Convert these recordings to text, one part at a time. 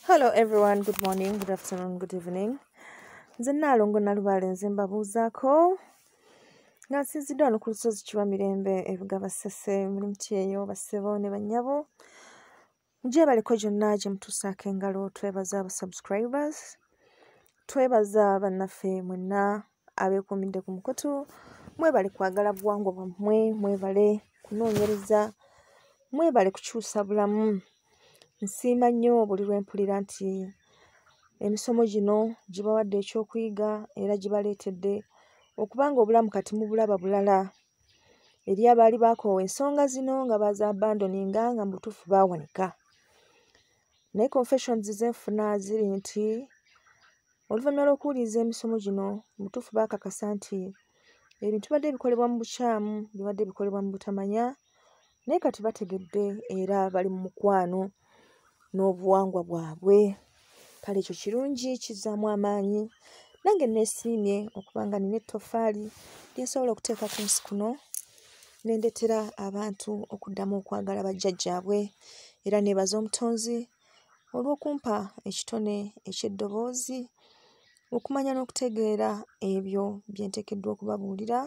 Hello everyone, good morning, good afternoon, good evening. Nze Nnaalongo Nalubaale nze mbabuuzaako nga nsinziddwa wano ku lusozi Kibamirembe ebuga Basese mulimu ki eyo bassebo ne bannyabo. Gyebaliko gyonna gye mutuusaako engalo. Twebaza aba subscribers, twebaza bannaffe mwenna abeekuumidde ku mukutu. Mwebale kwagala buwangwa bwammwe, mwebale kunoonyereza, mwebale kukyusa bulamu. Nsiima nnyo buli lwe mpulira nti emisomo gino gibawadde ekyokuyiga era gibaleetedde okubanga obulamu kati mubulaba bulala. Eri abaali baakoowa ensonga zino nga bazaabandoninga nga mu butuufu baawanika. Naye confessions ze nfuna ziri nti oluvannyuma lw'okuwuliriza emisomo gino mu butuufu baakakasa nti ebintu bibadde bikolebwa mu bukyamu, bibadde bikolebwa mu butamanya, naye kati bategedde era bali mu mukwano n'obuwangwa bwabwe. Kale ekyo kirungi, kizzaamu amaanyi. Nange neesiimye okubanga nina ettoffaali lye nsobola okuteeka ku nsi kuno ne ndeetera abantu okuddamu okwagala bajjajjaabwe, era neebaza Omutonzi olw'okumpa ekitone eky'eddoboozi okumanya n'okutegeera ebyo bye nteekeddwa okubabuulira.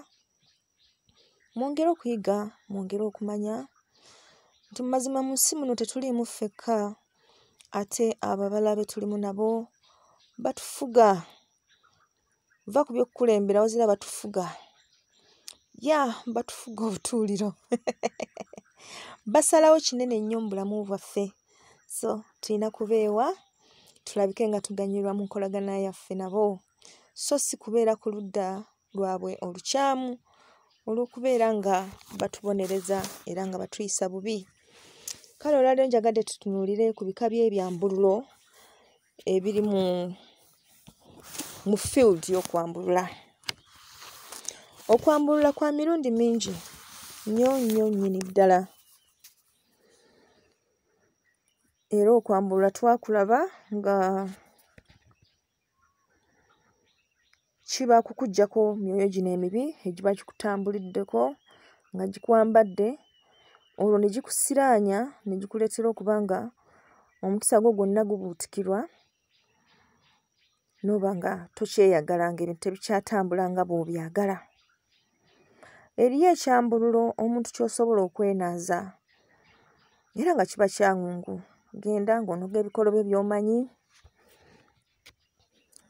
Mwongere okuyiga, mwongere okumanya nti mu mazima mu nsi muno tetuliimu ffekka, ate ababala be tulimu nabo batufuga. Va ku by'okukulembera wazira batufuga. Batufuga obutuuliro. Basalawo kinene nnyo mu bulamu bwaffe. So tulina kubeewa tulabike nga tuganyulwa mu nkolagana yaffe nabo, so si kubeera ku ludda lwabwe olukyamu olw'okubeera nga batubonereza era nga batuyisa bubi. Kale olwaleero njagadde tutunuulire ku bika by'ebyambululo ebiri mu field y'okwambulula. Okwambulula kwa mirundi mingi nnyo nnyo nnyini ddala. Era okwambulula twakulaba nga kiba kukuggyako myoyo gino emibi egiba gikutambuliddeko nga gikwambadde, olwo ne gikusiraanya ne gikuleetera okuba nga omukisa gwo gwonna gubuutikirwa n'oba nga tokyeyagala, ng'ebintu tebikyatambula nga bw'obyagala. Eriyo ekyambululo omuntu ky'osobola okwenaaza era nga kiba kyangu. Genda ng'onoga ebikolobe by'omanyi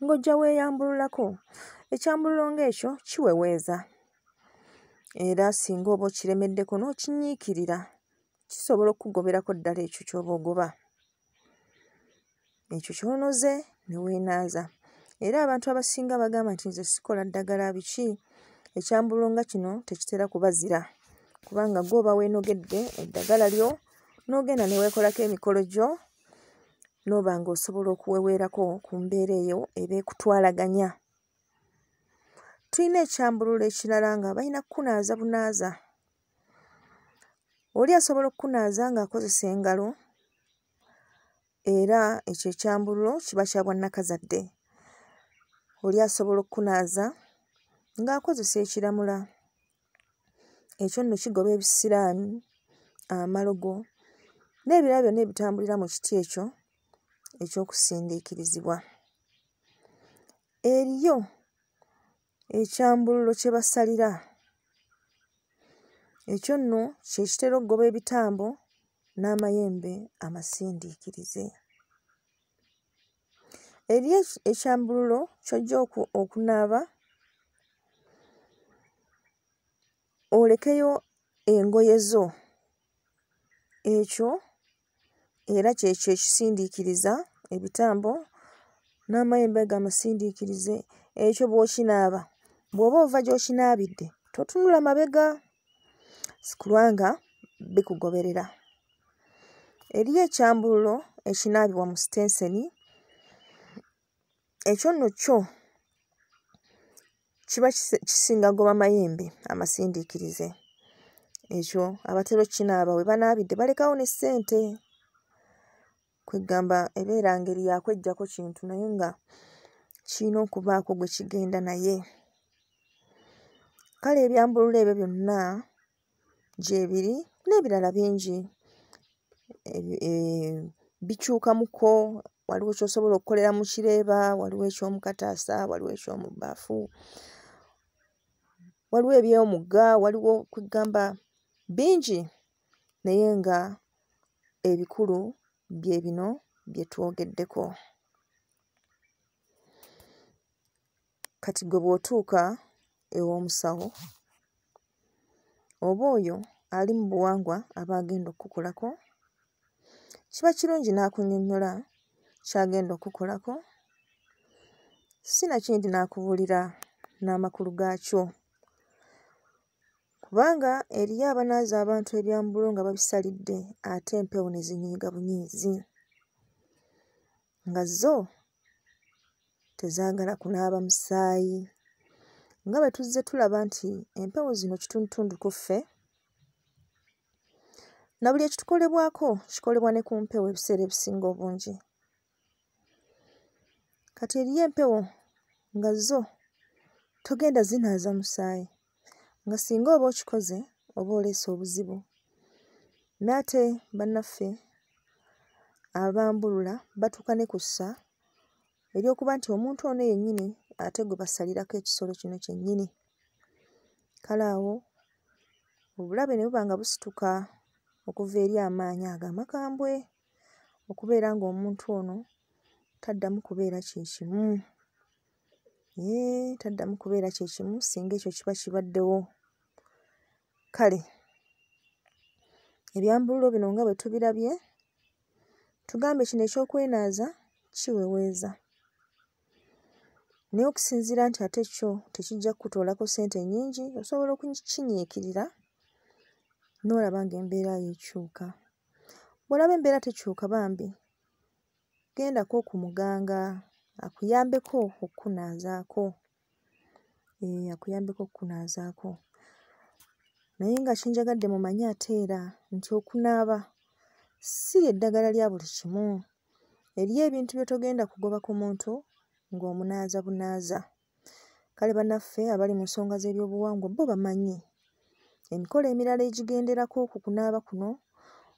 ng'ojja weeyambululako. Ekyambululo ng'ekyo kiweweeza era singa oba okiremeddeko n'okinyiikirira kisobola okugoberako ddala ekyo ky'oba ogoba. Ekyo ky'onoze ne weenaaza. Era abantu abasinga bagamba nti nze sikola ddagala biki. Ekyambululo nga kino tekitera kubazira kubanga gwe oba weenogedde eddagala lyo n'ogenda ne weekolako emikolo gyo n'oba ng'osobola okuweweerako ku mbeera eyo eba ekutwalaganya. Tulina ekyambululo ekirala nga balina kukunaaza bunaaza. Oli asobola okukunaaza ng'akozesa engalo era ekyo ekyambululo kiba kya bwannakazadde. Oli asobola okukunaaza ng'akozesa ekiramula. Ekyo nno kigoba ebisiraani, amalogo n'ebirala byonna ebitambulira mu kiti ekyo eky'okusindiikirizibwa. Eriyo ekyambululo kye basalira. Ekyo nno kye kitera okugoba ebitambo n'amayembe amasindiikirize. Eriyo ekyambululo ky'ojja okunaaba olekeyo engoye zo. Ekyo era kyekyo ekisindiikiriza ebitambo n'amayembe ago amasindiikirize. Ekyo bw'okinaaba, bw'oba ova gy'okinaabidde totunula mabega sikulwanga bikugoberera. Eriyo ekyambululo ekinaabibwa mu sitenseni. Ekyo nno kyo kiba kisinga goba mayembe amasindiikirize. Ekyo abatera okinaaba we banaabidde balekawo ne ssente. Kwegamba ebeera ngeri yakweggyako kintu naye nga kirina okubaako gwe kigenda naye. Kale ebyambululo ebyo byonna gyebiri n'ebirala bingi bikyukamuko waliwo ky'osobola okukolera mu kireeba, waliwo eky'omukataasa, waliwo eky'omu bbaafu, waliwo eby'omugga, waliwo kwegamba bingi, naye nga ebikulu bye bino bye twogeddeko. Kati gwe bw'otuuka ew'omusawo oba oyo ali mu buwangwa aba agenda okukukolako, kiba kirungi n'akunnyonnyola ky'agenda okukolako, si nakindi n'akubuulira n'amakulu gaakyo. Kubanga eriyo abanaaza abantu ebyambulo nga babisalidde ate empewo ne zinyiiga bunyiizi, nga zo tezaagala kunaaba musaayi. Nga bwe tuzze tulaba nti empewo zino kitundutundu ku ffe, na buli ekitukolebwako kikolebwa ne ku mpewo ebiseera ebisinga obungi. Kati eriyo empewo nga zo togenda zinaaza musaayi, nga singa oba okikoze oba oleese obuzibu. N'ate bannaffe abambulula batuuka ne ku ssa ery'okuba nti omuntu ono yennyini ate gwe basalirako ekisolo kino kyennyini. Kale awo obulabe ne buba nga busituka okuva eri amaanyi ago amakambwe, okubeera ng'omuntu ono taddamu kubeera kyekimu. Taddamu kubeera kyekimu singa ekyo kiba kibaddewo. Kale ebyambululo bino nga bwe tubirabye, tugambe kino eky'okwenaaza kiweweeza. Naye okusinziira nti ate kyo tekijja kukutoolako ssente nnyingi, osobola okukinyiikirira n'olaba ng'embeera yeekyuka. Bw'olaba embeera tekyuka bambi, gendako ku muganga akuyambeko okukunaazaako. Akuyambeko okukunaazaako. Naye nga kinjagadde mumanye ate era nti okunaaba si ly'eddagala lya buli kimu. Eriyo ebintu bye togenda kugoba ku muntu ng'omunaaza bunaaza. Kale bannaffe abali mu nsonga z'ebyobuwangwa bo bamanyi emikolo emirala egigenderako ku kunaaba kuno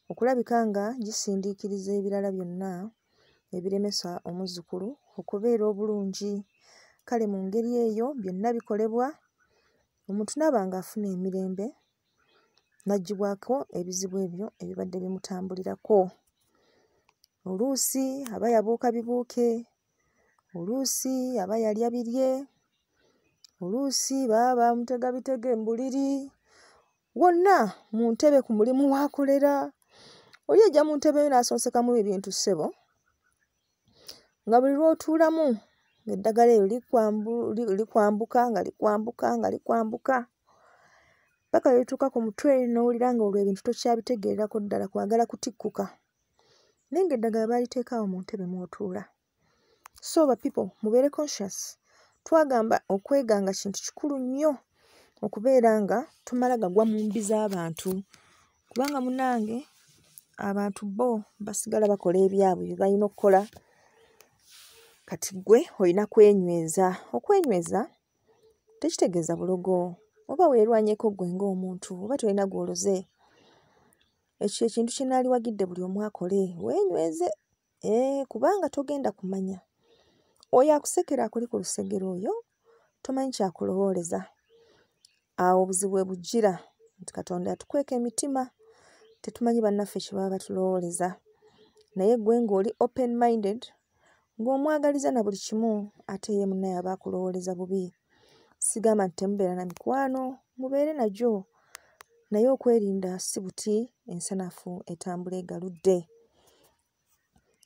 okulabika nga gisindiikiriza ebirala byonna ebiremesa omuzzukulu okubeera obulungi. Kale mu ngeri eyo byonna bikolebwa omuntu n'aba ng'afuna emirembe, n'aggyibwako ebizibu ebyo ebibadde bimutambulirako. Oluusi aba yabuuka bibuuke, oluusi aba yalya birye, oluusi baba bamutega bitege mu buliri, wonna mu ntebe ku mulimu w'akolera. Oli ajja mu ntebe yo n'asonsekamu ebintu ssebo, nga buli lw'otuulamu eddagala eryo likwambuka nga likwambuka nga likwambuka paka lwe lituuka ku mutwe n'owulira ng'olwo ebintu tokyabitegeererako ddala, kwagala kutikkuka. Naye ng'eddagala baaliteeka awo mu ntebe mw'otuula. So people mubeere conscious. Twagamba okweganga kintu kikulu nnyo okubeera nga tumala gagwa mu mbi z'abantu, kubanga munnange abantu bo basigala bakola ebyabwe bye balina okukola. Kati ggwe olina kwenyweza. Okwenyweza tekitegeeza bulogo oba weerwanyeko ggwe ng'omuntu oba tolina gw'oloze. Ekyo ekintu kye naaliwagidde buli omu akole, weenyweze. Kubanga togenda kumanya oyo akusekera akuli ku lusegero oyo tomanyi kyakulowooleza. Awo obuzibu bwe bujjira nti Katonda yatukweka emitima, tetumanyi bannaffe kye baba batulowooleza. Naye ggwe ng'oli open minded, ng'omwagaliza na buli kimu, ate ye munnaye aba akulowooleza bubi. Sigamba nti temubeera na mikwano, mubeere nagyo, naye okwerinda si buti ensanafu etambula egaludde.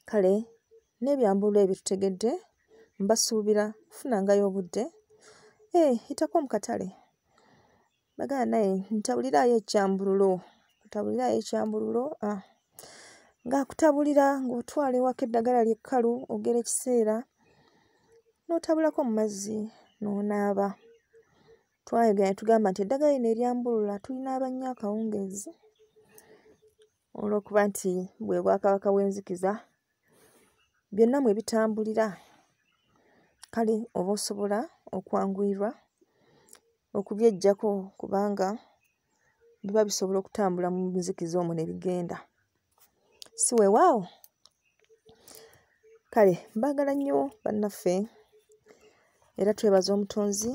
Kale n'ebyambululo ebyo tutegedde, mbasuubira kufunangayo obudde. Yitako mu katale bagala naye ntabuliraayo ekyambululo, ng'akutabulira ng'otwala ewaka eddagala ly'ekkalu ogera ekiseera n'otabulako mu mazzi n'onaaba. Twayogera tugamba nti eddagala lino eryambulula tulinaaba nnyo akawungeezi olw'okuba nti bwe Bwakabaka bw'enzikiza byonna mwe bitambulira. Kale oba osobola okwanguyirwa okubyeggyako kubanga biba bisobola okutambula mu nzikiza omwo ne bigenda. Si weewaawo Kale mbagala nnyo bannaffe era twebaza omutonzi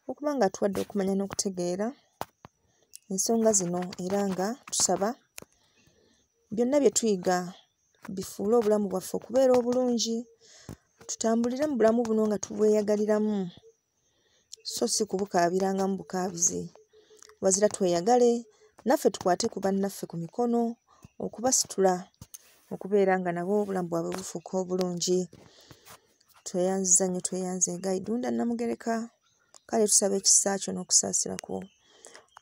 okuba nga atuwadde okumanya n'okutegeera ensonga zino era nga tusaba byonna bye tuyiga bifuule obulamu bwaffe okubeera obulungi, tutambulire mu bulamu buno nga tubweyagaliramu so si kubukaabirangamu bukaabizi. Wazira tweyagale naffe tukwate ku bannaffe ku mikono okubasitula okubeera nga nabo obulamu bwabwe bufuuka obulungi. Tweyanziza nnyo, tweyanze Gaidunda Namugereka. Kale tusaba ekisa kyo n'okusaasira kwo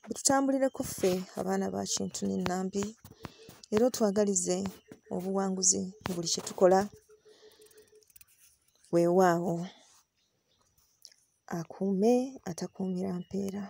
bitutambulireko ffe abaana ba Kintu n'Ennambi era otwagalize obuwanguzi mu buli kye tukola. Weewaawo akuume atakuumira mpeera.